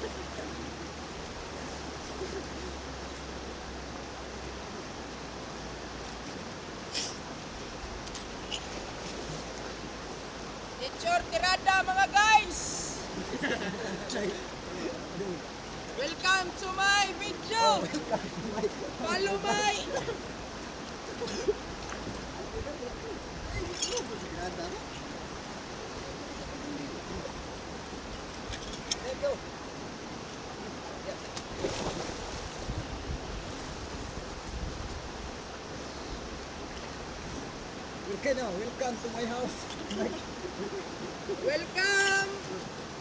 Nature tirada mga guys! Welcome to my video! Follow my... Let's go! Okay now, welcome to my house. Welcome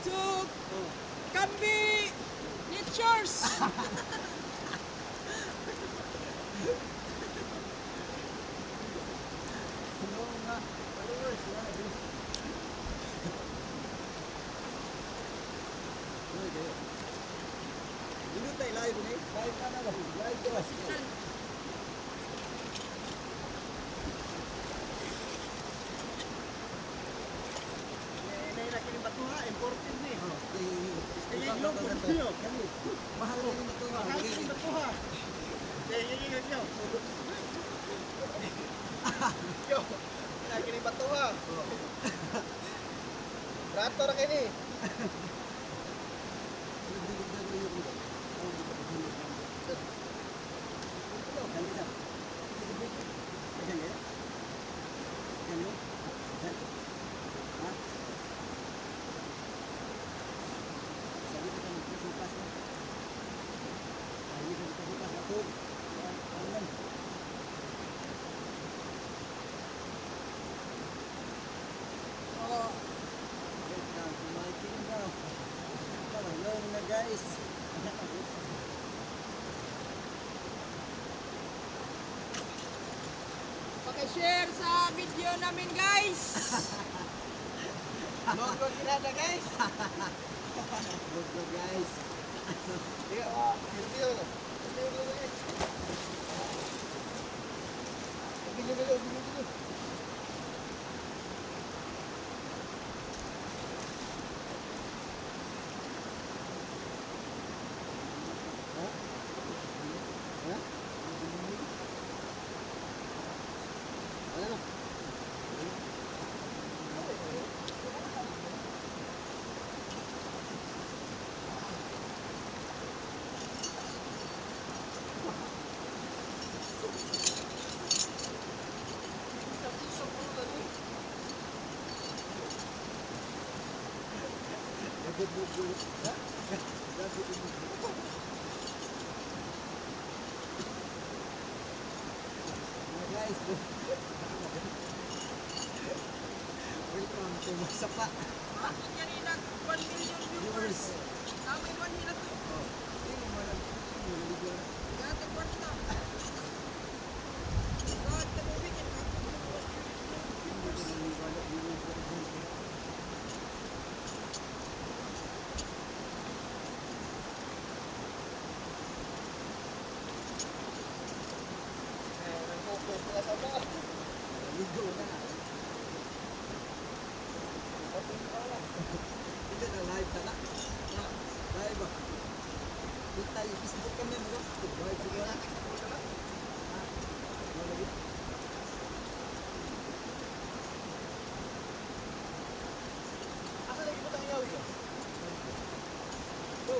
to Cambi Natures! Hello nga, followers. Dito tayo live ni. Live ka na ba? Live ka ba? Imported ni. Mahal rin ito. Mahal rin ito ha. Yo, lagi ni bato ha. Rato ra kini. Guys, Paki-share sa video namin guys! Logo kinada guys. good guys. Iya, video na. Video guys. Video. Guys, welcome to Masapa. Bakit yan ilang 1 million viewers? Kami 1 million to. Gata kwarta. Gata mo bikin ako. Ligo na. Ito na live ka na. Live ba? Kita yung Facebook kami mo. Live ka na. Asa lagi mo tayo yaw? Go.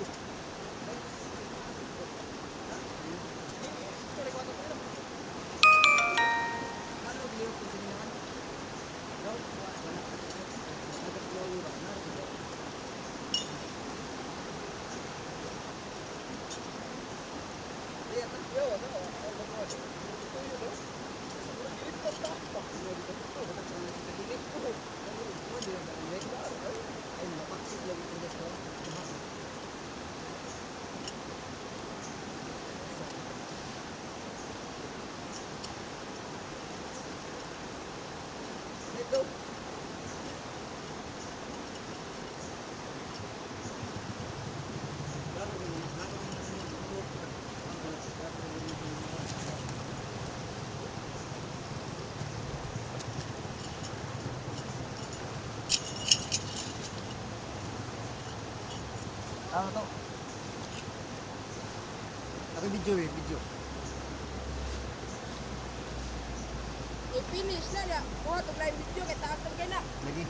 Ano beliau ko sa mga? No. Wala. Agak low ra na. Iya, yo, no. Tama to. Ako video eh, video. I-finish na niya. Kuha, itong live video kay taas ng kaya na. Lagi.